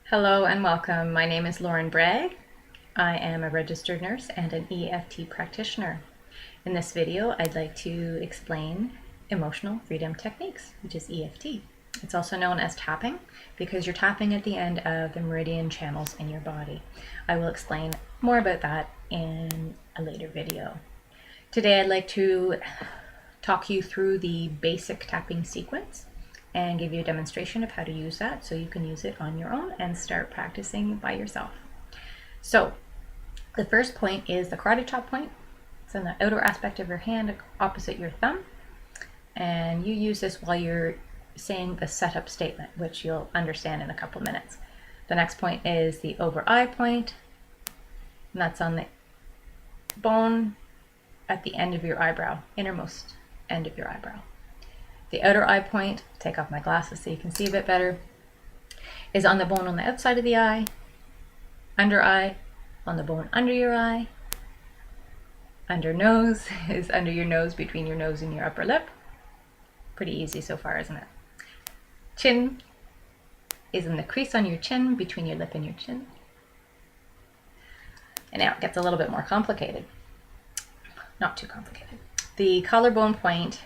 Hello and welcome. My name is Lauren Bragg. I am a registered nurse and an EFT practitioner. In this video, I'd like to explain emotional freedom techniques, which is EFT. It's also known as tapping because you're tapping at the end of the meridian channels in your body. I will explain more about that in a later video. Today, I'd like to talk you through the basic tapping sequence and give you a demonstration of how to use that so you can use it on your own and start practicing by yourself. So the first point is the carotid top point. It's on the outer aspect of your hand opposite your thumb, and you use this while you're saying the setup statement, which you'll understand in a couple minutes. The next point is the over eye point, and that's on the bone at the end of your eyebrow, innermost end of your eyebrow. The outer eye point, take off my glasses so you can see a bit better, is on the bone on the outside of the eye. Under eye, on the bone under your eye. Under nose is under your nose, between your nose and your upper lip. Pretty easy so far, isn't it? Chin is in the crease on your chin, between your lip and your chin. And now it gets a little bit more complicated. Not too complicated. The collarbone point,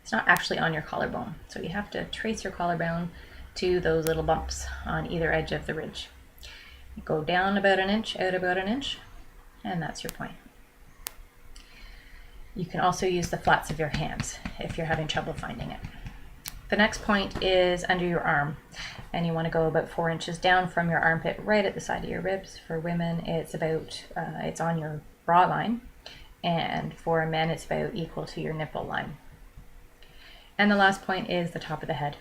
it's not actually on your collarbone, so you have to trace your collarbone to those little bumps on either edge of the ridge. You go down about an inch, out about an inch, and that's your point. You can also use the flats of your hands if you're having trouble finding it. The next point is under your arm, and you want to go about 4 inches down from your armpit, right at the side of your ribs. For women, it's on your bra line, and for men, it's about equal to your nipple line. And the last point is the top of the head.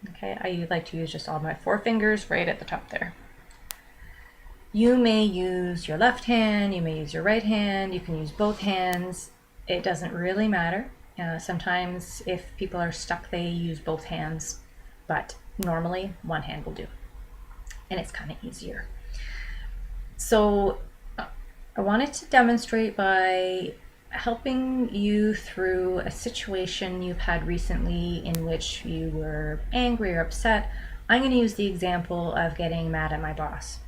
Okay, I like to use just all my 4 fingers right at the top there. You may use your left hand, you may use your right hand, you can use both hands. It doesn't really matter. Sometimes if people are stuck, they use both hands, but normally one hand will do. And it's kind of easier. So I wanted to demonstrate by helping you through a situation you've had recently in which you were angry or upset. I'm going to use the example of getting mad at my boss.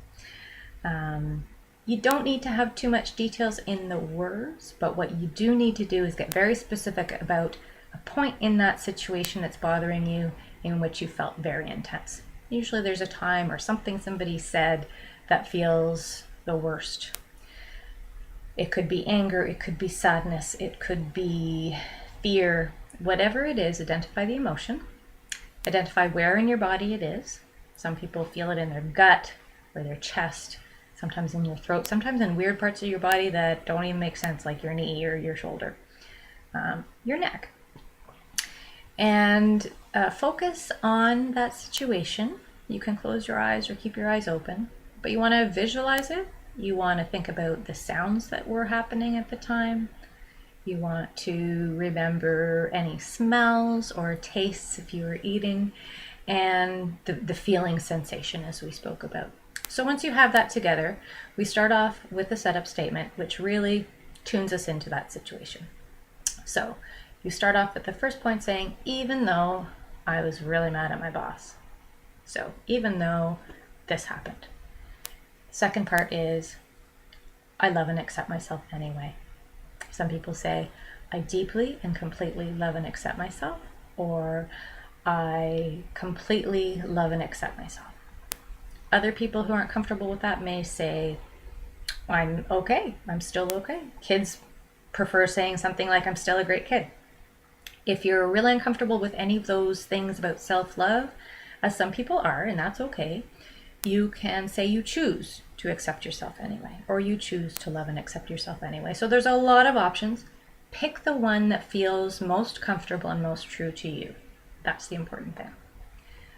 You don't need to have too much details in the words, but what you do need to do is get very specific about a point in that situation that's bothering you in which you felt very intense. Usually there's a time or something somebody said that feels the worst. It could be anger, it could be sadness, it could be fear. Whatever it is, identify the emotion. Identify where in your body it is. Some people feel it in their gut or their chest, sometimes in your throat, sometimes in weird parts of your body that don't even make sense, like your knee or your shoulder, your neck. And focus on that situation. You can close your eyes or keep your eyes open, but you want to visualize it. You want to think about the sounds that were happening at the time. You want to remember any smells or tastes if you were eating, and the feeling sensation as we spoke about. So once you have that together, we start off with the setup statement, which really tunes us into that situation. So you start off with the first point saying, even though I was really mad at my boss. So even though this happened. Second part is, I love and accept myself anyway. Some people say, I deeply and completely love and accept myself, or I completely love and accept myself. Other people who aren't comfortable with that may say, I'm okay, I'm still okay. Kids prefer saying something like, I'm still a great kid. If you're really uncomfortable with any of those things about self-love, as some people are, and that's okay, you can say you choose to accept yourself anyway, or you choose to love and accept yourself anyway. So there's a lot of options. Pick the one that feels most comfortable and most true to you. That's the important thing.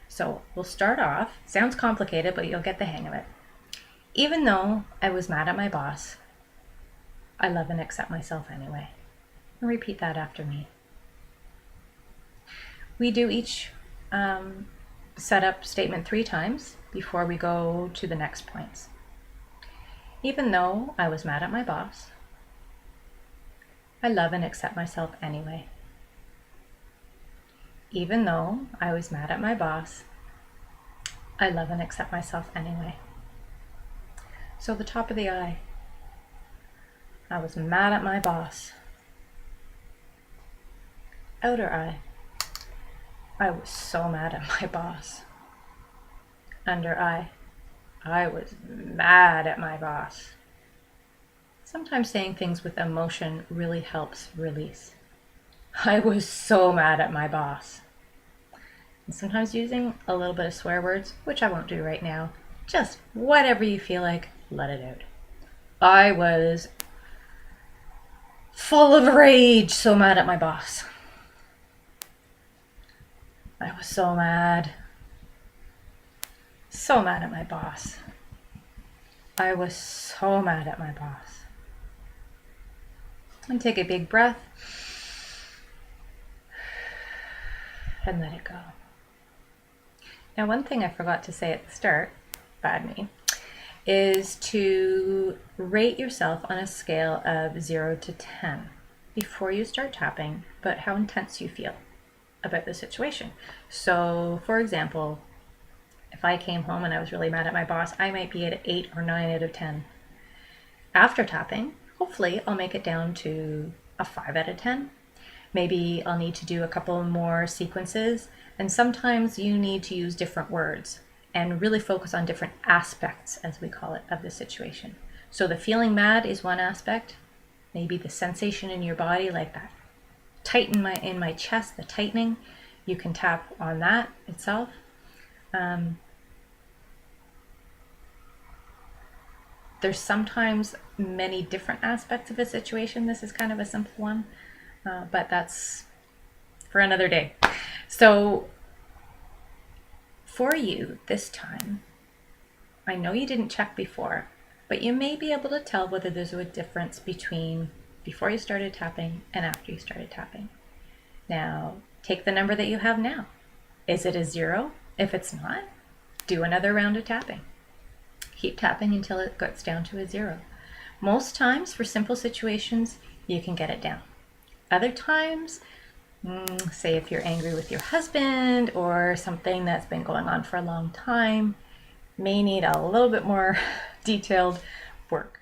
So we'll start off, sounds complicated, but you'll get the hang of it. Even though I was mad at my boss, I love and accept myself anyway. And repeat that after me. We do each setup statement 3 times before we go to the next points. Even though I was mad at my boss, I love and accept myself anyway. Even though I was mad at my boss, I love and accept myself anyway. So the top of the eye. I was mad at my boss. Outer eye. I was so mad at my boss. Under eye. I was mad at my boss. Sometimes saying things with emotion really helps release. I was so mad at my boss. And sometimes using a little bit of swear words, which I won't do right now. Just whatever you feel like, let it out. I was full of rage, so mad at my boss. I was so mad. So mad at my boss. I was so mad at my boss. And take a big breath and let it go. Now, one thing I forgot to say at the start, bad me, is to rate yourself on a scale of 0 to 10 before you start tapping, but how intense you feel about the situation. So, for example, if I came home and I was really mad at my boss, I might be at an 8 or 9 out of 10. After tapping, hopefully I'll make it down to a 5 out of 10. Maybe I'll need to do a couple more sequences, and sometimes you need to use different words and really focus on different aspects, as we call it, of the situation. So the feeling mad is one aspect, maybe the sensation in your body, like that tighten in my chest, the tightening, you can tap on that itself. There's sometimes many different aspects of a situation. This is kind of a simple one, but that's for another day. So for you this time, I know you didn't check before, but you may be able to tell whether there's a difference between before you started tapping and after you started tapping. Now, take the number that you have now. Is it a 0? If it's not, do another round of tapping. Keep tapping until it gets down to a 0. Most times, for simple situations, you can get it down. Other times, say if you're angry with your husband or something that's been going on for a long time, may need a little bit more detailed work.